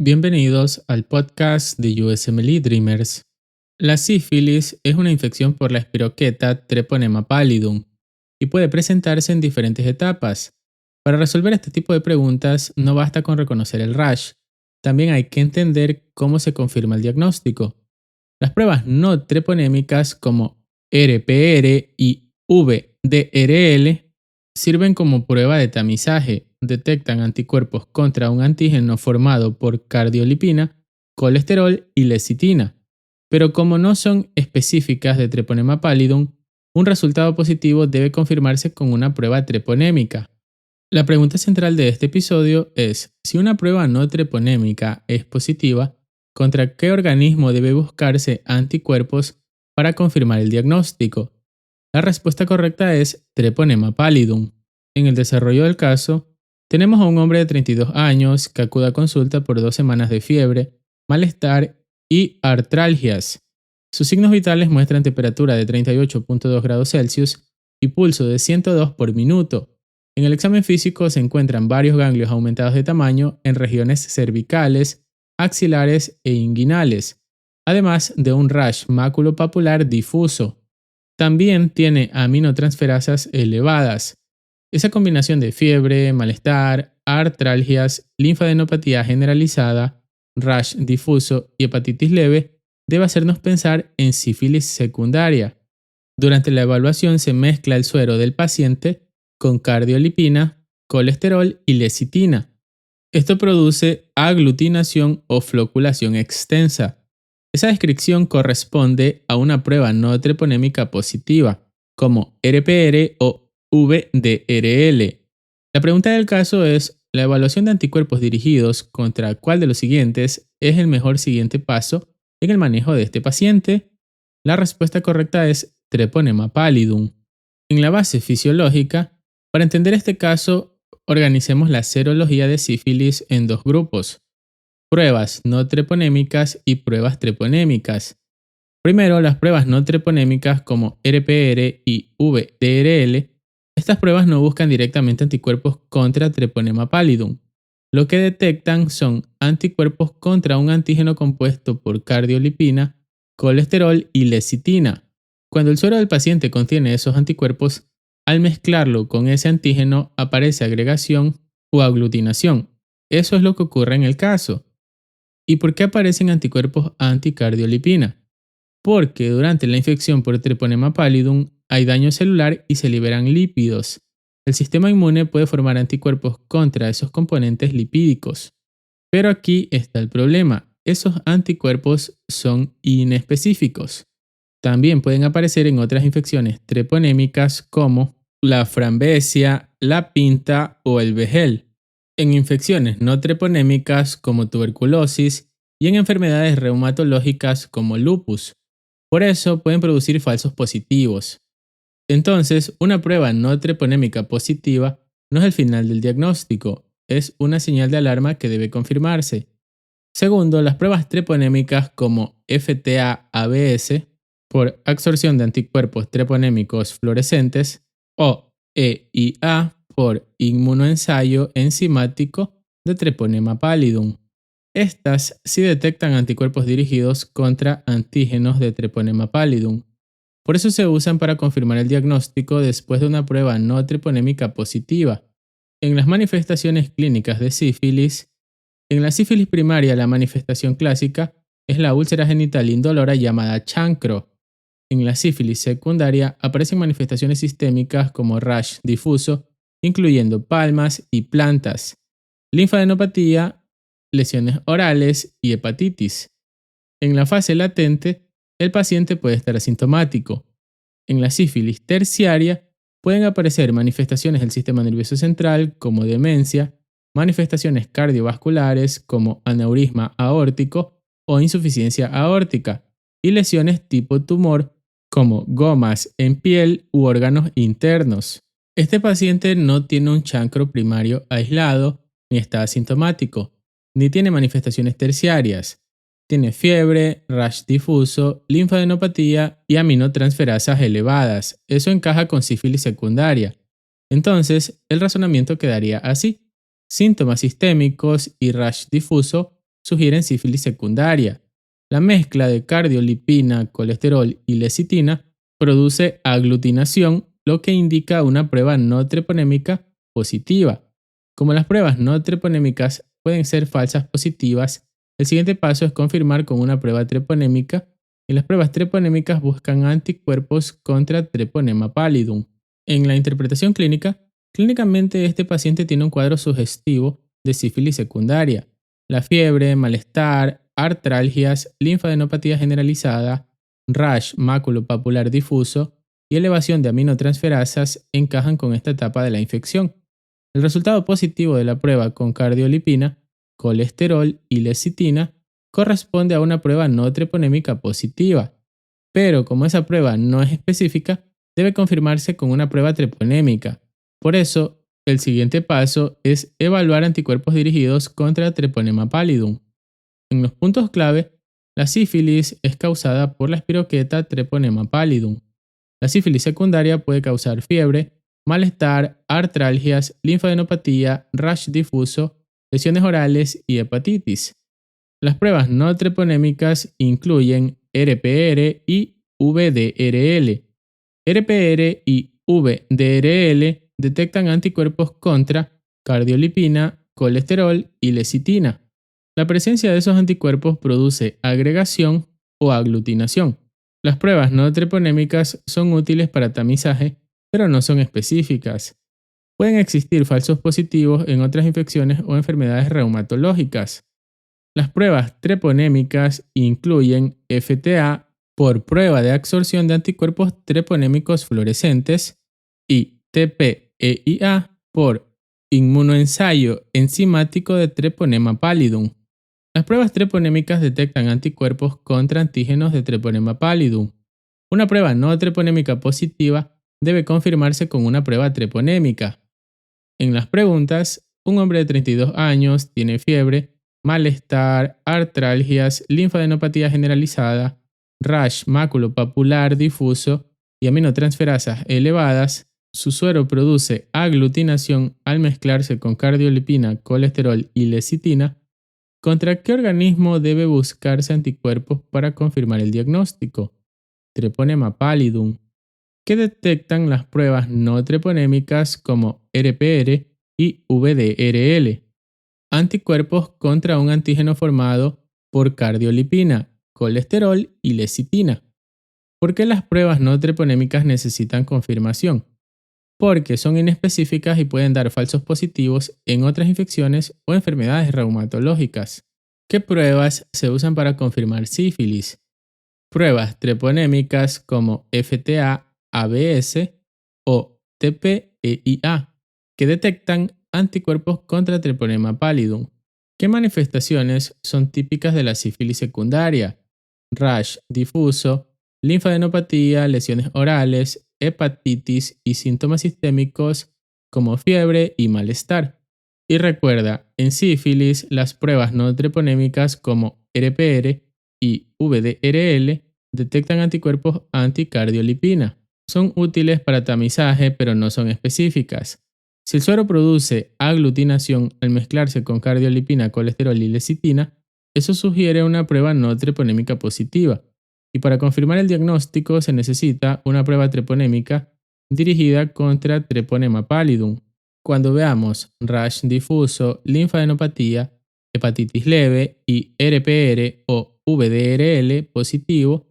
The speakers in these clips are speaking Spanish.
Bienvenidos al podcast de USMLE Dreamers. La sífilis es una infección por la espiroqueta Treponema pallidum y puede presentarse en diferentes etapas. Para resolver este tipo de preguntas no basta con reconocer el rash, también hay que entender cómo se confirma el diagnóstico. Las pruebas no treponémicas como RPR y VDRL sirven como prueba de tamizaje, detectan anticuerpos contra un antígeno formado por cardiolipina, colesterol y lecitina, pero como no son específicas de Treponema pallidum, un resultado positivo debe confirmarse con una prueba treponémica. La pregunta central de este episodio es, si una prueba no treponémica es positiva, ¿contra qué organismo debe buscarse anticuerpos para confirmar el diagnóstico? La respuesta correcta es Treponema pallidum. En el desarrollo del caso, tenemos a un hombre de 32 años que acude a consulta por 2 semanas de fiebre, malestar y artralgias. Sus signos vitales muestran temperatura de 38.2 grados Celsius y pulso de 102 por minuto. En el examen físico se encuentran varios ganglios aumentados de tamaño en regiones cervicales, axilares e inguinales, además de un rash maculopapular difuso. También tiene aminotransferasas elevadas. Esa combinación de fiebre, malestar, artralgias, linfadenopatía generalizada, rash difuso y hepatitis leve debe hacernos pensar en sífilis secundaria. Durante la evaluación se mezcla el suero del paciente con cardiolipina, colesterol y lecitina. Esto produce aglutinación o floculación extensa. Esa descripción corresponde a una prueba no treponémica positiva, como RPR o VDRL. La pregunta del caso es, ¿la evaluación de anticuerpos dirigidos contra cuál de los siguientes es el mejor siguiente paso en el manejo de este paciente? La respuesta correcta es Treponema pallidum. En la base fisiológica, para entender este caso, organicemos la serología de sífilis en dos grupos: pruebas no treponémicas y pruebas treponémicas. Primero, las pruebas no treponémicas como RPR y VDRL. Estas pruebas no buscan directamente anticuerpos contra Treponema pallidum. Lo que detectan son anticuerpos contra un antígeno compuesto por cardiolipina, colesterol y lecitina. Cuando el suero del paciente contiene esos anticuerpos, al mezclarlo con ese antígeno aparece agregación o aglutinación. Eso es lo que ocurre en el caso. ¿Y por qué aparecen anticuerpos anticardiolipina? Porque durante la infección por Treponema pallidum hay daño celular y se liberan lípidos. El sistema inmune puede formar anticuerpos contra esos componentes lipídicos. Pero aquí está el problema: esos anticuerpos son inespecíficos. También pueden aparecer en otras infecciones treponémicas como la frambesia, la pinta o el vejel, en infecciones no treponémicas como tuberculosis y en enfermedades reumatológicas como lupus. Por eso pueden producir falsos positivos. Entonces, una prueba no treponémica positiva no es el final del diagnóstico, es una señal de alarma que debe confirmarse. Segundo, las pruebas treponémicas como FTA-ABS por absorción de anticuerpos treponémicos fluorescentes o EIA por inmunoensayo enzimático de Treponema pallidum. Estas sí detectan anticuerpos dirigidos contra antígenos de Treponema pallidum. Por eso se usan para confirmar el diagnóstico después de una prueba no treponémica positiva. En las manifestaciones clínicas de sífilis, en la sífilis primaria la manifestación clásica es la úlcera genital indolora llamada chancro. En la sífilis secundaria aparecen manifestaciones sistémicas como rash difuso, incluyendo palmas y plantas, linfadenopatía, lesiones orales y hepatitis. En la fase latente, el paciente puede estar asintomático. En la sífilis terciaria pueden aparecer manifestaciones del sistema nervioso central como demencia, manifestaciones cardiovasculares como aneurisma aórtico o insuficiencia aórtica y lesiones tipo tumor como gomas en piel u órganos internos. Este paciente no tiene un chancro primario aislado, ni está asintomático, ni tiene manifestaciones terciarias. Tiene fiebre, rash difuso, linfadenopatía y aminotransferasas elevadas. Eso encaja con sífilis secundaria. Entonces, el razonamiento quedaría así: síntomas sistémicos y rash difuso sugieren sífilis secundaria. La mezcla de cardiolipina, colesterol y lecitina produce aglutinación, lo que indica una prueba no treponémica positiva. Como las pruebas no treponémicas pueden ser falsas positivas, el siguiente paso es confirmar con una prueba treponémica, y las pruebas treponémicas buscan anticuerpos contra Treponema pallidum. En la interpretación clínicamente este paciente tiene un cuadro sugestivo de sífilis secundaria. La fiebre, malestar, artralgias, linfadenopatía generalizada, rash maculopapular difuso y elevación de aminotransferasas encajan con esta etapa de la infección. El resultado positivo de la prueba con cardiolipina, colesterol y lecitina corresponde a una prueba no treponémica positiva, pero como esa prueba no es específica, debe confirmarse con una prueba treponémica. Por eso, el siguiente paso es evaluar anticuerpos dirigidos contra Treponema pallidum. En los puntos clave, la sífilis es causada por la espiroqueta Treponema pallidum. La sífilis secundaria puede causar fiebre, malestar, artralgias, linfadenopatía, rash difuso, lesiones orales y hepatitis. Las pruebas no treponémicas incluyen RPR y VDRL. RPR y VDRL detectan anticuerpos contra cardiolipina, colesterol y lecitina. La presencia de esos anticuerpos produce agregación o aglutinación. Las pruebas no treponémicas son útiles para tamizaje, pero no son específicas. Pueden existir falsos positivos en otras infecciones o enfermedades reumatológicas. Las pruebas treponémicas incluyen FTA por prueba de absorción de anticuerpos treponémicos fluorescentes y TPEIA por inmunoensayo enzimático de Treponema pallidum. Las pruebas treponémicas detectan anticuerpos contra antígenos de Treponema pallidum. Una prueba no treponémica positiva debe confirmarse con una prueba treponémica. En las preguntas, un hombre de 32 años tiene fiebre, malestar, artralgias, linfadenopatía generalizada, rash maculopapular difuso y aminotransferasas elevadas. Su suero produce aglutinación al mezclarse con cardiolipina, colesterol y lecitina. ¿Contra qué organismo debe buscarse anticuerpos para confirmar el diagnóstico? Treponema pallidum. ¿Qué detectan las pruebas no treponémicas como RPR y VDRL? Anticuerpos contra un antígeno formado por cardiolipina, colesterol y lecitina. ¿Por qué las pruebas no treponémicas necesitan confirmación? Porque son inespecíficas y pueden dar falsos positivos en otras infecciones o enfermedades reumatológicas. ¿Qué pruebas se usan para confirmar sífilis? Pruebas treponémicas como FTA-ABS o TPEIA, que detectan anticuerpos contra Treponema pallidum. ¿Qué manifestaciones son típicas de la sífilis secundaria? Rash difuso, linfadenopatía, lesiones orales, hepatitis y síntomas sistémicos como fiebre y malestar. Y recuerda, en sífilis las pruebas no treponémicas como RPR y VDRL detectan anticuerpos anticardiolipina. Son útiles para tamizaje, pero no son específicas. Si el suero produce aglutinación al mezclarse con cardiolipina, colesterol y lecitina, eso sugiere una prueba no treponémica positiva. Y para confirmar el diagnóstico se necesita una prueba treponémica dirigida contra Treponema pallidum. Cuando veamos rash difuso, linfadenopatía, hepatitis leve y RPR o VDRL positivo,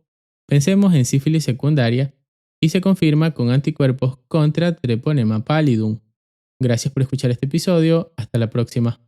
pensemos en sífilis secundaria y se confirma con anticuerpos contra Treponema pallidum. Gracias por escuchar este episodio. Hasta la próxima.